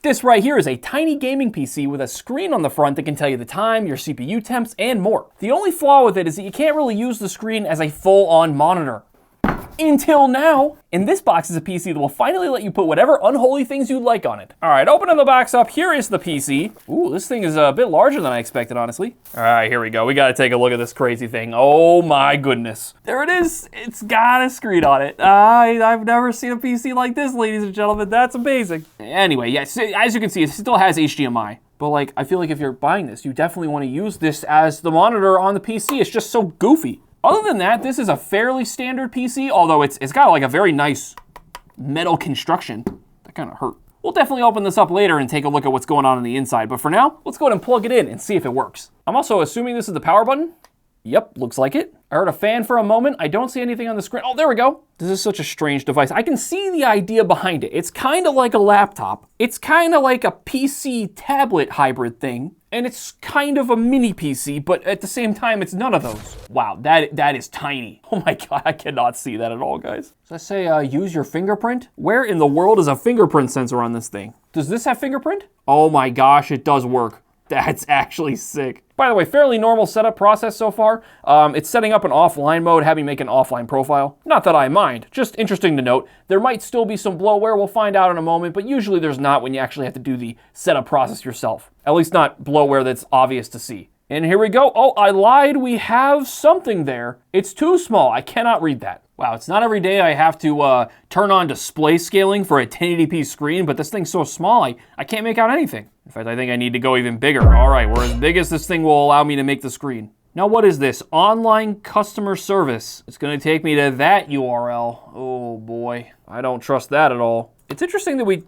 This right here is a tiny gaming PC with a screen on the front that can tell you the time, your CPU temps, and more. The only flaw with it is that you can't really use the screen as a full-on monitor. Until now. And this box is a PC that will finally let you put whatever unholy things you'd like on it. All right, opening the box up, here is the PC. Ooh, this thing is a bit larger than I expected, honestly. All right, here we go. We gotta take a look at this crazy thing. Oh my goodness. There it is. It's got a screen on it. I've never seen a PC like this, ladies and gentlemen. That's amazing. Anyway, yes, as you can see, it still has HDMI. But like, I feel like if you're buying this, you definitely wanna use this as the monitor on the PC. It's just so goofy. Other than that, this is a fairly standard PC, although it's got like a very nice metal construction. That kind of hurt. We'll definitely open this up later and take a look at what's going on the inside, but for now, let's go ahead and plug it in and see if it works. I'm also assuming this is the power button. Yep, looks like it. I heard a fan for a moment. I don't see anything on the screen. Oh, there we go. This is such a strange device. I can see the idea behind it. It's kind of like a laptop. It's kind of like a PC tablet hybrid thing. And it's kind of a mini PC, but at the same time, it's none of those. Wow, that is tiny. Oh my God, I cannot see that at all, guys. Does that say use your fingerprint? Where in the world is a fingerprint sensor on this thing? Does this have fingerprint? Oh my gosh, it does work. That's actually sick. By the way, fairly normal setup process so far. It's setting up an offline mode, having make an offline profile. Not that I mind, just interesting to note. There might still be some bloatware, we'll find out in a moment, but usually there's not when you actually have to do the setup process yourself. At least not bloatware that's obvious to see. And here we go. Oh, I lied, we have something there. It's too small, I cannot read that. Wow, it's not every day I have to turn on display scaling for a 1080p screen, but this thing's so small, I can't make out anything. In fact, I think I need to go even bigger. All right, we're as big as this thing will allow me to make the screen. Now what is this? Online customer service. It's gonna take me to that URL. Oh boy, I don't trust that at all. It's interesting that we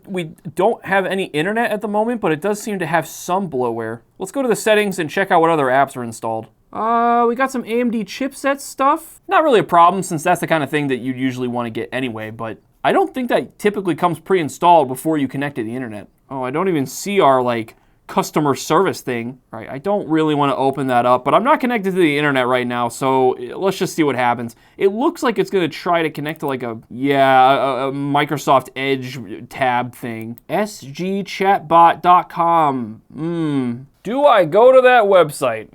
don't have any internet at the moment, but it does seem to have some bloatware. Let's go to the settings and check out what other apps are installed. We got some AMD chipset stuff. Not really a problem since that's the kind of thing that you'd usually want to get anyway, but I don't think that typically comes pre-installed before you connect to the internet. Oh, I don't even see our like customer service thing. Right, I don't really want to open that up, but I'm not connected to the internet right now, so let's just see what happens. It looks like it's going to try to connect to like a Microsoft Edge tab thing. sgchatbot.com. Do I go to that website?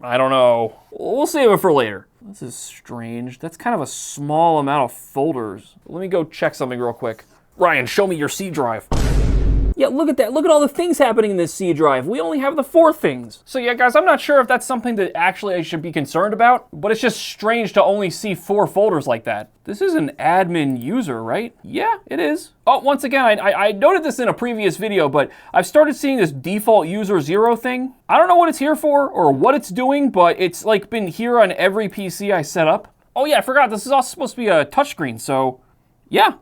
I don't know. We'll save it for later. This is strange. That's kind of a small amount of folders. Let me go check something real quick. Ryan, show me your C drive. Yeah, look at that. Look at all the things happening in this C drive. We only have the 4 things. So yeah, guys, I'm not sure if that's something that actually I should be concerned about, but it's just strange to only see 4 folders like that. This is an admin user, right? Yeah, it is. Oh, once again, I noted this in a previous video, but I've started seeing this default user 0 thing. I don't know what it's here for or what it's doing, but it's like been here on every PC I set up. Oh yeah, I forgot, this is also supposed to be a touchscreen, so yeah,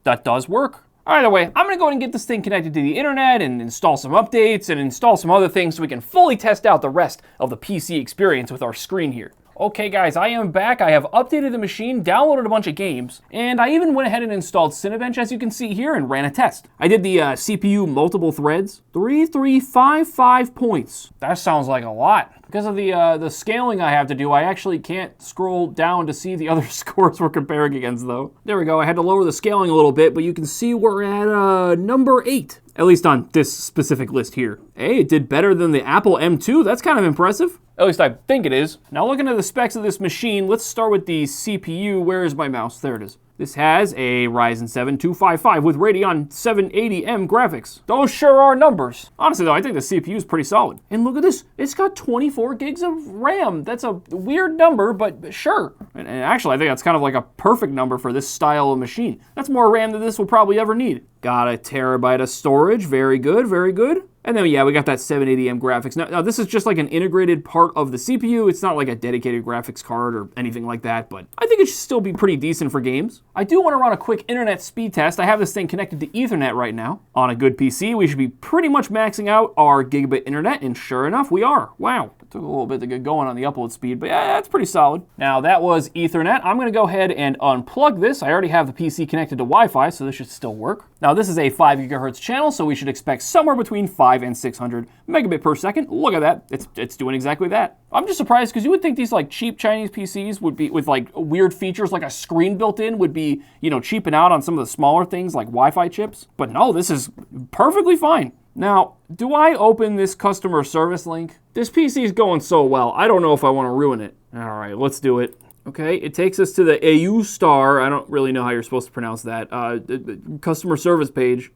that does work. Either way, I'm gonna go ahead and get this thing connected to the internet and install some updates and install some other things so we can fully test out the rest of the PC experience with our screen here. Okay guys, I am back. I have updated the machine, downloaded a bunch of games, and I even went ahead and installed Cinebench, as you can see here, and ran a test. I did the CPU multiple threads, 3355 points. That sounds like a lot. Because of the scaling I have to do, I actually can't scroll down to see the other scores we're comparing against though. There we go, I had to lower the scaling a little bit, but you can see we're at number 8. At least on this specific list here. Hey, it did better than the Apple M2, that's kind of impressive. At least I think it is. Now looking at the specs of this machine, let's start with the CPU. Where is my mouse? There it is. This has a Ryzen 7 255 with Radeon 780M graphics. Those sure are numbers. Honestly though, I think the CPU is pretty solid. And look at this, it's got 24 gigs of RAM. That's a weird number, but sure. And actually, I think that's kind of like a perfect number for this style of machine. That's more RAM than this will probably ever need. Got a terabyte of storage, very good, very good. And then yeah, we got that 780M graphics. Now this is just like an integrated part of the CPU. It's not like a dedicated graphics card or anything like that, but I think it should still be pretty decent for games. I do want to run a quick internet speed test. I have this thing connected to Ethernet right now. On a good PC, we should be pretty much maxing out our gigabit internet, and sure enough, we are. Wow. Took a little bit to get going on the upload speed, but yeah, that's pretty solid. Now that was Ethernet. I'm gonna go ahead and unplug this. I already have the PC connected to Wi-Fi, so this should still work. Now this is a 5 gigahertz channel, so we should expect somewhere between 5 and 600 megabit per second. Look at that, it's doing exactly that. I'm just surprised because you would think these like cheap Chinese PCs would be with like weird features like a screen built in would be, you know, cheaping out on some of the smaller things like Wi-Fi chips. But no, this is perfectly fine. Now, do I open this customer service link? This PC is going so well, I don't know if I want to ruin it. All right, let's do it. Okay, it takes us to the AU Star. I don't really know how you're supposed to pronounce that. Customer service page.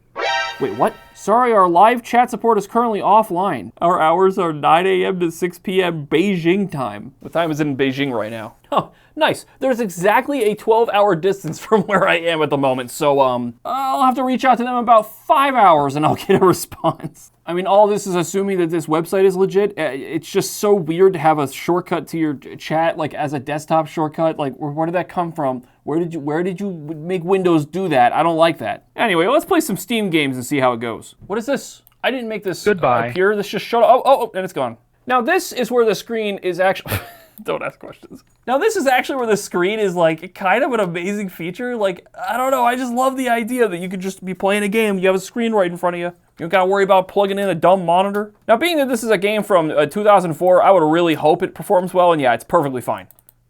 Wait, what? Sorry, our live chat support is currently offline. Our hours are 9 a.m. to 6 p.m. Beijing time. What time is it in Beijing right now? Oh, nice. There's exactly a 12-hour distance from where I am at the moment, so I'll have to reach out to them in about 5 hours and I'll get a response. I mean, all this is assuming that this website is legit. It's just so weird to have a shortcut to your chat, like as a desktop shortcut. Like, where did that come from? Where did you make Windows do that? I don't like that. Anyway, let's play some Steam games and see how it goes. What is this? I didn't make this appear. This just showed up. Oh, and it's gone. Now this is where the screen is actually... Don't ask questions. Now this is actually where the screen is like kind of an amazing feature. Like, I don't know, I just love the idea that you could just be playing a game, you have a screen right in front of you. You don't gotta worry about plugging in a dumb monitor. Now being that this is a game from 2004, I would really hope it performs well, and yeah, it's perfectly fine.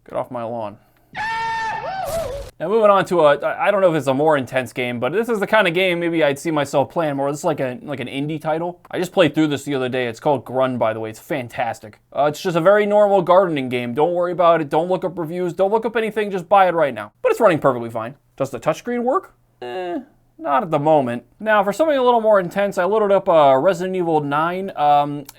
Get off my lawn. Now moving on to I don't know if it's a more intense game, but this is the kind of game maybe I'd see myself playing more. This is like an indie title. I just played through this the other day. It's called Grun, by the way. It's fantastic. It's just a very normal gardening game. Don't worry about it. Don't look up reviews. Don't look up anything. Just buy it right now. But it's running perfectly fine. Does the touchscreen work? Not at the moment. Now for something a little more intense, I loaded up Resident Evil 9,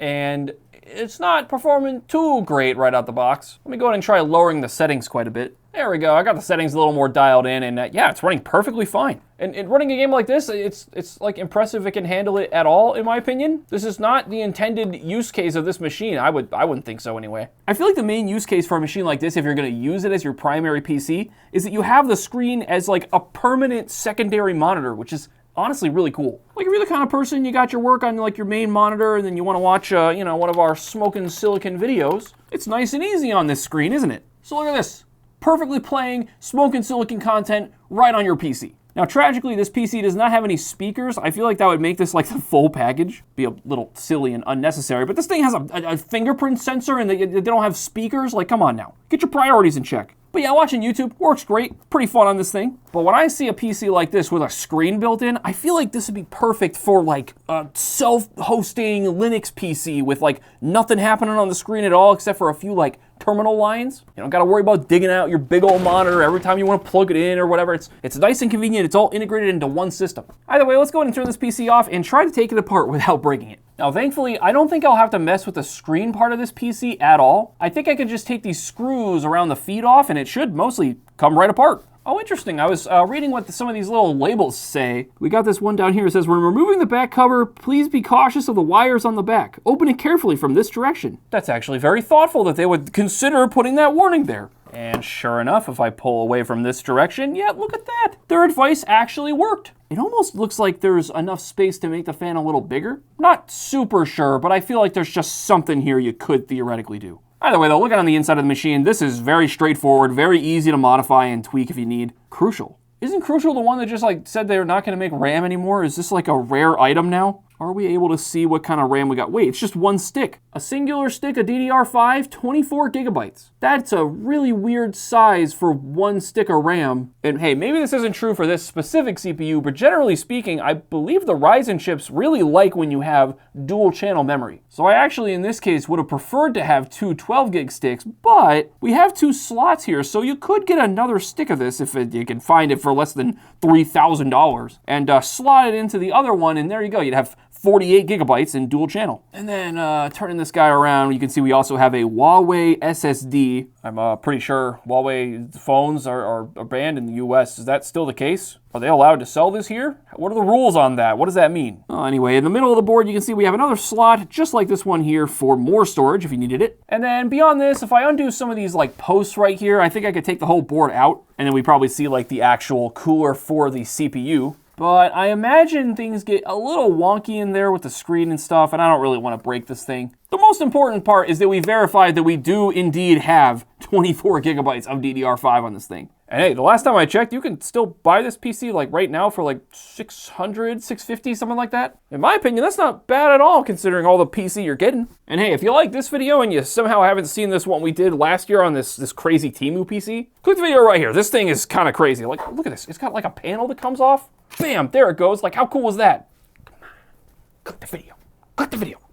and it's not performing too great right out the box. Let me go ahead and try lowering the settings quite a bit. There we go, I got the settings a little more dialed in, and yeah, it's running perfectly fine. And running a game like this, it's like impressive it can handle it at all, in my opinion. This is not the intended use case of this machine. I wouldn't think so anyway. I feel like the main use case for a machine like this, if you're gonna use it as your primary PC, is that you have the screen as like a permanent secondary monitor, which is honestly really cool. Like if you're the kind of person, you got your work on like your main monitor and then you wanna watch, you know, one of our Smokin Silicon videos, it's nice and easy on this screen, isn't it? So look at this. Perfectly playing Smokin Silicon content right on your PC. Now, tragically, this PC does not have any speakers. I feel like that would make this like the full package. Be a little silly and unnecessary, but this thing has a fingerprint sensor and they don't have speakers. Like, come on now. Get your priorities in check. But yeah, watching YouTube works great. Pretty fun on this thing. But when I see a PC like this with a screen built in, I feel like this would be perfect for like a self-hosting Linux PC with like nothing happening on the screen at all except for a few like terminal lines. You don't gotta worry about digging out your big old monitor every time you want to plug it in or whatever. It's nice and convenient. It's all integrated into one system. Either way, let's go ahead and turn this PC off and try to take it apart without breaking it. Now, thankfully, I don't think I'll have to mess with the screen part of this PC at all. I think I could just take these screws around the feet off and it should mostly come right apart. Oh, interesting. I was reading what some of these little labels say. We got this one down here. It says, when removing the back cover, please be cautious of the wires on the back. Open it carefully from this direction. That's actually very thoughtful that they would consider putting that warning there. And sure enough, if I pull away from this direction, yeah, look at that. Their advice actually worked. It almost looks like there's enough space to make the fan a little bigger. Not super sure, but I feel like there's just something here you could theoretically do. Either way though, looking on the inside of the machine, this is very straightforward, very easy to modify and tweak if you need. Crucial. Isn't Crucial the one that just like said they're not gonna make RAM anymore? Is this like a rare item now? Are we able to see what kind of RAM we got? Wait, it's just one stick. A singular stick of DDR5, 24 gigabytes. That's a really weird size for one stick of RAM. And hey, maybe this isn't true for this specific CPU, but generally speaking, I believe the Ryzen chips really like when you have dual channel memory. So I actually, in this case, would have preferred to have two 12 gig sticks, but we have two slots here, so you could get another stick of this if you can find it for less than $3,000 and slot it into the other one, and there you go. You'd have 48 gigabytes in dual channel. And then turning this guy around, you can see we also have a Huawei SSD. I'm pretty sure Huawei phones are banned in the US. Is that still the case? Are they allowed to sell this here? What are the rules on that? What does that mean? Anyway, in the middle of the board, you can see we have another slot, just like this one here, for more storage if you needed it. And then beyond this, if I undo some of these like posts right here, I think I could take the whole board out, and then we probably see like the actual cooler for the CPU. But I imagine things get a little wonky in there with the screen and stuff, and I don't really want to break this thing. The most important part is that we verified that we do indeed have 24 gigabytes of DDR5 on this thing. And hey, the last time I checked, you can still buy this PC like right now for like $600, $650, something like that. In my opinion, that's not bad at all considering all the PC you're getting. And hey, if you like this video and you somehow haven't seen this one we did last year on this crazy Temu PC, click the video right here. This thing is kind of crazy. Like, look at this. It's got like a panel that comes off. Bam, there it goes. Like, how cool was that? Come on, click the video. Click the video.